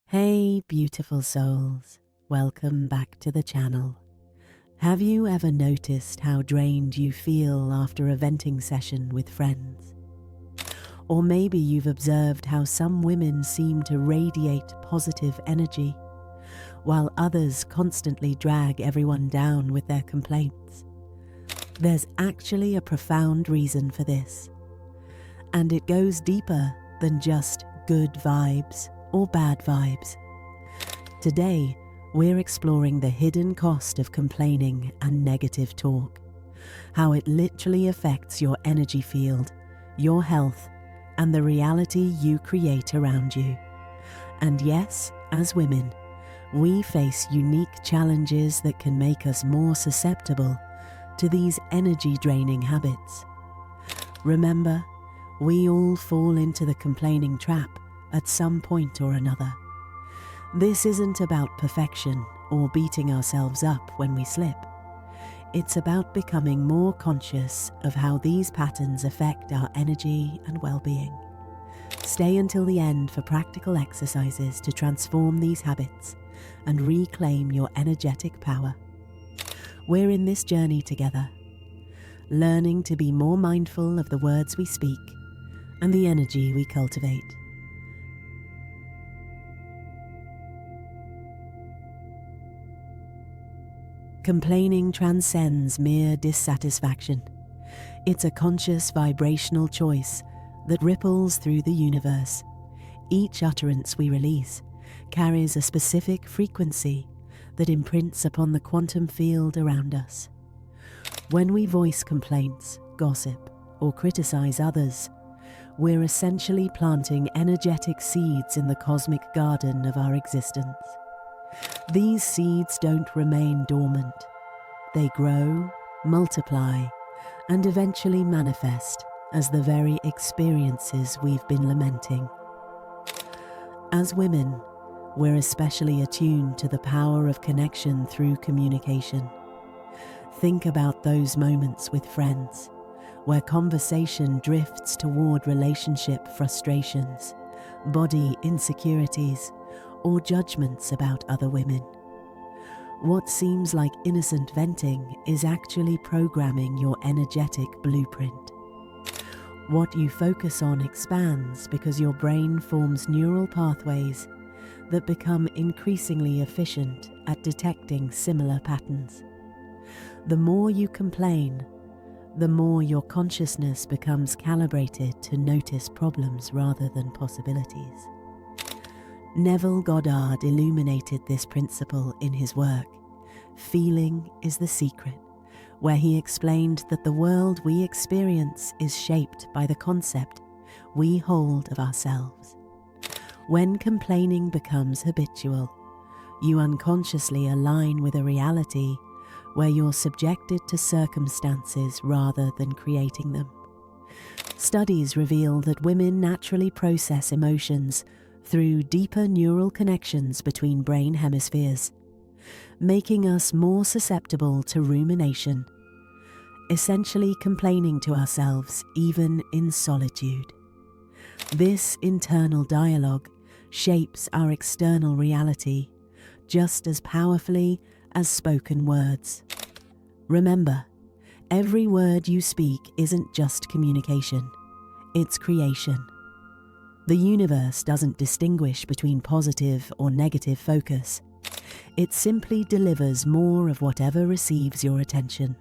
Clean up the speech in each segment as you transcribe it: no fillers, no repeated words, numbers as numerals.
Hey beautiful souls, welcome back to the channel. Have you ever noticed how drained you feel after a venting session with friends? Or maybe you've observed how some women seem to radiate positive energy, while others constantly drag everyone down with their complaints. There's actually a profound reason for this, and it goes deeper than just good vibes or bad vibes. Today, we're exploring the hidden cost of complaining and negative talk, how it literally affects your energy field, your health, and the reality you create around you. And yes, as women, we face unique challenges that can make us more susceptible to these energy-draining habits. Remember, we all fall into the complaining trap at some point or another. This isn't about perfection or beating ourselves up when we slip. It's about becoming more conscious of how these patterns affect our energy and well-being. Stay until the end for practical exercises to transform these habits and reclaim your energetic power. We're in this journey together, learning to be more mindful of the words we speak and the energy we cultivate. Complaining transcends mere dissatisfaction. It's a conscious vibrational choice that ripples through the universe. Each utterance we release carries a specific frequency that imprints upon the quantum field around us. When we voice complaints, gossip, or criticize others, we're essentially planting energetic seeds in the cosmic garden of our existence. These seeds don't remain dormant. They grow, multiply, and eventually manifest as the very experiences we've been lamenting. As women, we're especially attuned to the power of connection through communication. Think about those moments with friends, where conversation drifts toward relationship frustrations, body insecurities, or judgments about other women. What seems like innocent venting is actually programming your energetic blueprint. What you focus on expands because your brain forms neural pathways that become increasingly efficient at detecting similar patterns. The more you complain, the more your consciousness becomes calibrated to notice problems rather than possibilities. Neville Goddard illuminated this principle in his work, Feeling is the Secret, where he explained that the world we experience is shaped by the concept we hold of ourselves. When complaining becomes habitual, you unconsciously align with a reality where you're subjected to circumstances rather than creating them. Studies reveal that women naturally process emotions through deeper neural connections between brain hemispheres, making us more susceptible to rumination, essentially complaining to ourselves even in solitude. This internal dialogue shapes our external reality just as powerfully as spoken words. Remember, every word you speak isn't just communication, it's creation. The universe doesn't distinguish between positive or negative focus. It simply delivers more of whatever receives your attention.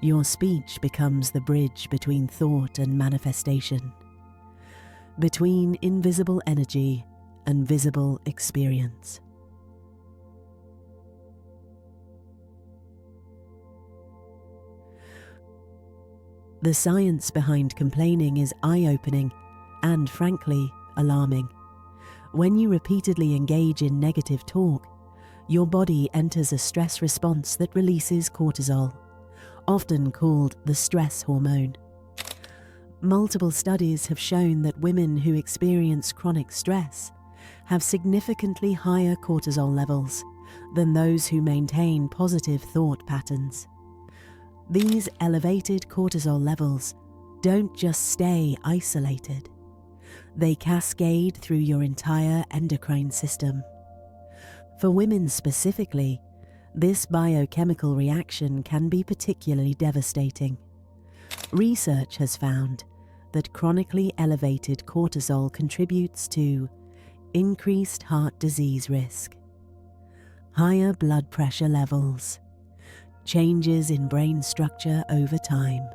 Your speech becomes the bridge between thought and manifestation, between invisible energy and visible experience. The science behind complaining is eye-opening and, frankly, alarming. When you repeatedly engage in negative talk, your body enters a stress response that releases cortisol, often called the stress hormone. Multiple studies have shown that women who experience chronic stress have significantly higher cortisol levels than those who maintain positive thought patterns. These elevated cortisol levels don't just stay isolated. They cascade through your entire endocrine system. For women specifically, this biochemical reaction can be particularly devastating. Research has found that chronically elevated cortisol contributes to increased heart disease risk, higher blood pressure levels, changes in brain structure over time.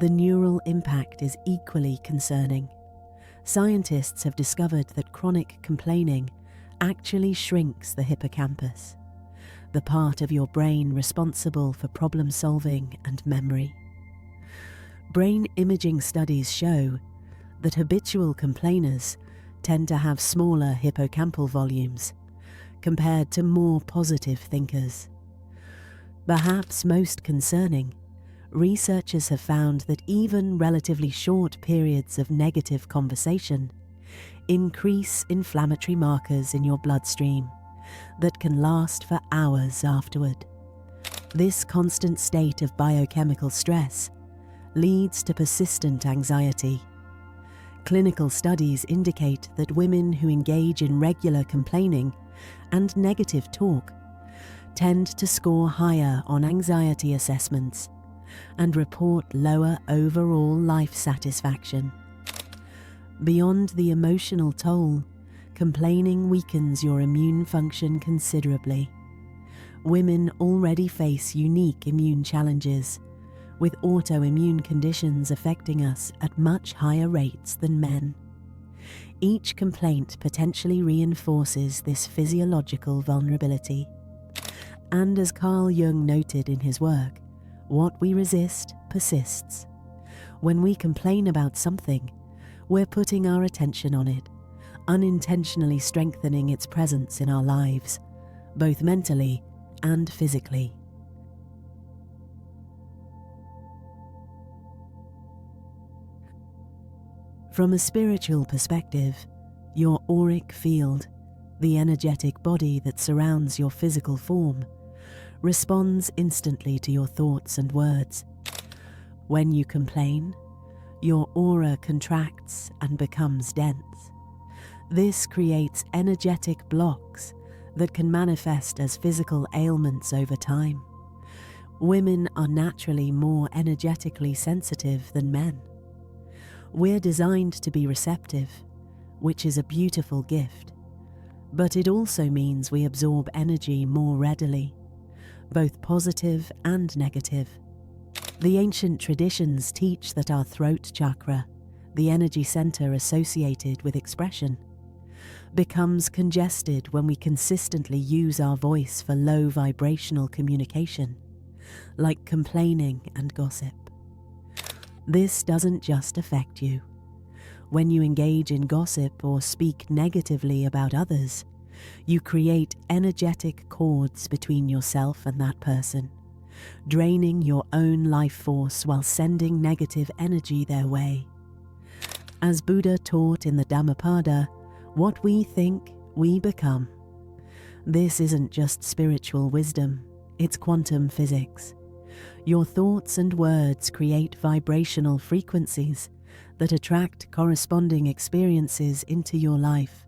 The neural impact is equally concerning. Scientists have discovered that chronic complaining actually shrinks the hippocampus, the part of your brain responsible for problem solving and memory. Brain imaging studies show that habitual complainers tend to have smaller hippocampal volumes compared to more positive thinkers. Perhaps most concerning, researchers have found that even relatively short periods of negative conversation increase inflammatory markers in your bloodstream that can last for hours afterward. This constant state of biochemical stress leads to persistent anxiety. Clinical studies indicate that women who engage in regular complaining and negative talk tend to score higher on anxiety assessments and report lower overall life satisfaction. Beyond the emotional toll, complaining weakens your immune function considerably. Women already face unique immune challenges, with autoimmune conditions affecting us at much higher rates than men. Each complaint potentially reinforces this physiological vulnerability. And as Carl Jung noted in his work, what we resist persists. When we complain about something, we're putting our attention on it, unintentionally strengthening its presence in our lives, both mentally and physically. From a spiritual perspective, your auric field, the energetic body that surrounds your physical form, responds instantly to your thoughts and words. When you complain, your aura contracts and becomes dense. This creates energetic blocks that can manifest as physical ailments over time. Women are naturally more energetically sensitive than men. We're designed to be receptive, which is a beautiful gift, but it also means we absorb energy more readily, both positive and negative. The ancient traditions teach that our throat chakra, the energy center associated with expression, becomes congested when we consistently use our voice for low vibrational communication, like complaining and gossip. This doesn't just affect you. When you engage in gossip or speak negatively about others, you create energetic cords between yourself and that person, draining your own life force while sending negative energy their way. As Buddha taught in the Dhammapada, what we think, we become. This isn't just spiritual wisdom, it's quantum physics. Your thoughts and words create vibrational frequencies that attract corresponding experiences into your life.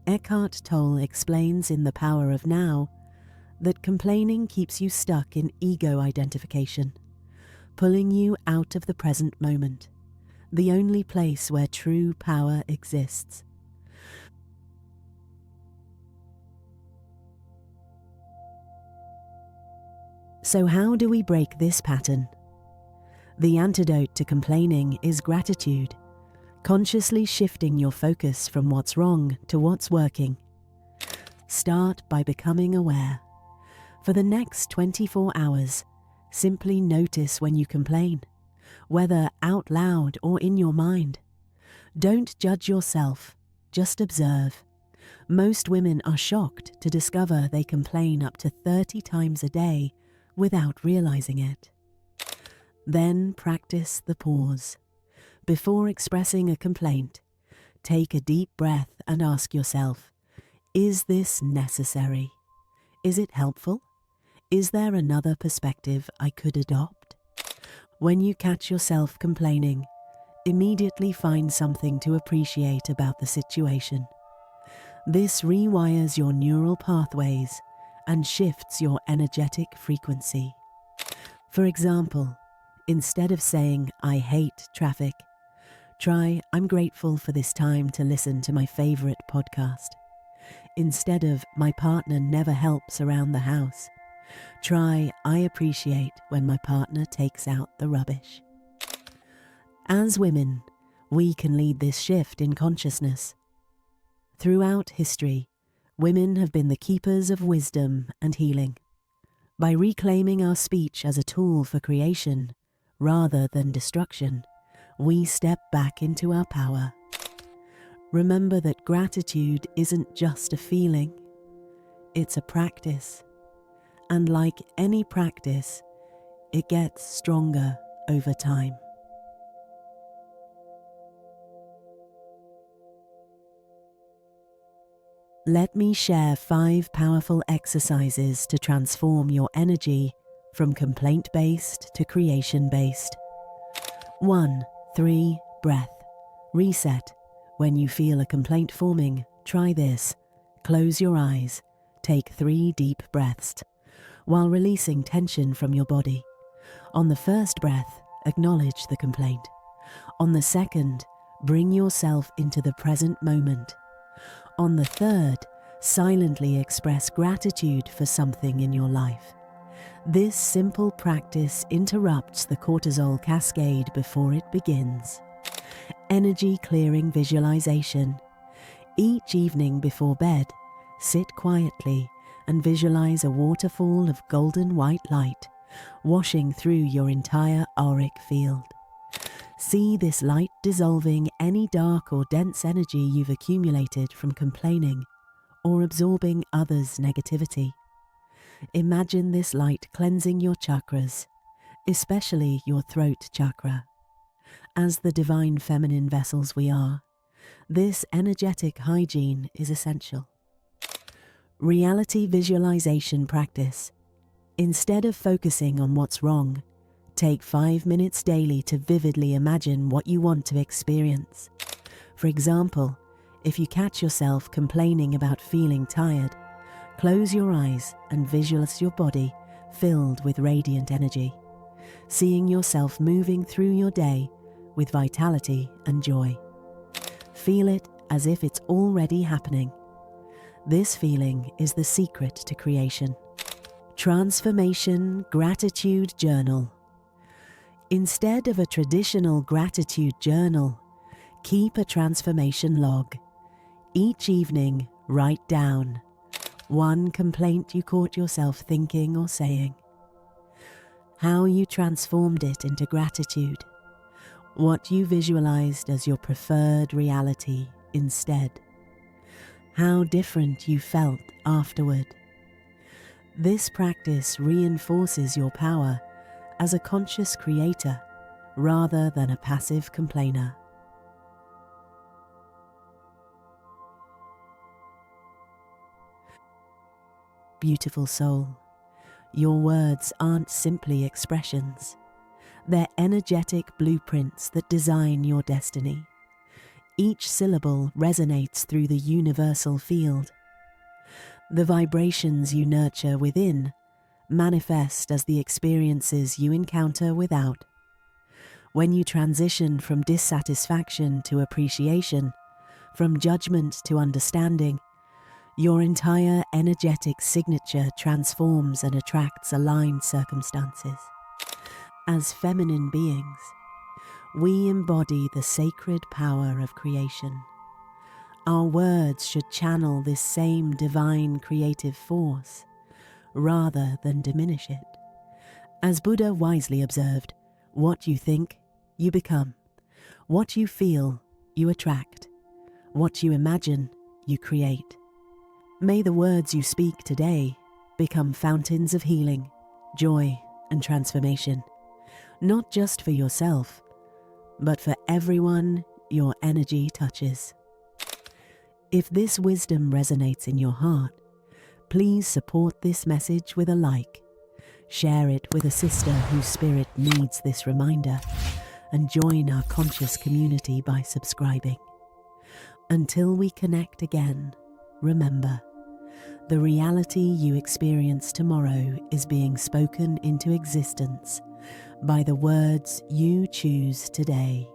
Eckhart Tolle explains in The Power of Now that complaining keeps you stuck in ego identification, pulling you out of the present moment, the only place where true power exists. So how do we break this pattern? The antidote to complaining is gratitude, consciously shifting your focus from what's wrong to what's working. Start by becoming aware. For the next 24 hours, simply notice when you complain, whether out loud or in your mind. Don't judge yourself, just observe. Most women are shocked to discover they complain up to 30 times a day without realizing it. Then practice the pause. Before expressing a complaint, take a deep breath and ask yourself, is this necessary? Is it helpful? Is there another perspective I could adopt? When you catch yourself complaining, Immediately find something to appreciate about the situation. This rewires your neural pathways and shifts your energetic frequency. For example, instead of saying, "I hate traffic," try, "I'm grateful for this time to listen to my favorite podcast." Instead of, "My partner never helps around the house," try, "I appreciate when my partner takes out the rubbish." As women, we can lead this shift in consciousness. Throughout history, women have been the keepers of wisdom and healing. By reclaiming our speech as a tool for creation, rather than destruction, we step back into our power. Remember that gratitude isn't just a feeling, it's a practice. And like any practice, it gets stronger over time. Let me share 5 powerful exercises to transform your energy from complaint-based to creation-based. 1. 3. Breath. Reset. When you feel a complaint forming, try this. Close your eyes. Take 3 deep breaths while releasing tension from your body. On the first breath, acknowledge the complaint. On the second, bring yourself into the present moment. On the third, silently express gratitude for something in your life. This simple practice interrupts the cortisol cascade before it begins. Energy clearing visualization. Each evening before bed, sit quietly and visualize a waterfall of golden white light washing through your entire auric field. See this light dissolving any dark or dense energy you've accumulated from complaining or absorbing others' negativity. Imagine this light cleansing your chakras, especially your throat chakra. As the divine feminine vessels we are, this energetic hygiene is essential. Reality visualization practice. Instead of focusing on what's wrong, take 5 minutes daily to vividly imagine what you want to experience. For example, if you catch yourself complaining about feeling tired, close your eyes and visualize your body filled with radiant energy, seeing yourself moving through your day with vitality and joy. Feel it as if it's already happening. This feeling is the secret to creation. Transformation Gratitude Journal. Instead of a traditional gratitude journal, keep a transformation log. Each evening, write down 1 complaint you caught yourself thinking or saying, how you transformed it into gratitude, what you visualized as your preferred reality instead, how different you felt afterward. This practice reinforces your power as a conscious creator rather than a passive complainer. Beautiful soul, your words aren't simply expressions. They're energetic blueprints that design your destiny. Each syllable resonates through the universal field. The vibrations you nurture within manifest as the experiences you encounter without. When you transition from dissatisfaction to appreciation, from judgment to understanding, your entire energetic signature transforms and attracts aligned circumstances. As feminine beings, we embody the sacred power of creation. Our words should channel this same divine creative force, rather than diminish it. As Buddha wisely observed, what you think, you become. What you feel, you attract. What you imagine, you create. May the words you speak today become fountains of healing, joy, and transformation, not just for yourself, but for everyone your energy touches. If this wisdom resonates in your heart, please support this message with a like. Share it with a sister whose spirit needs this reminder, and join our conscious community by subscribing. Until we connect again, remember, the reality you experience tomorrow is being spoken into existence by the words you choose today.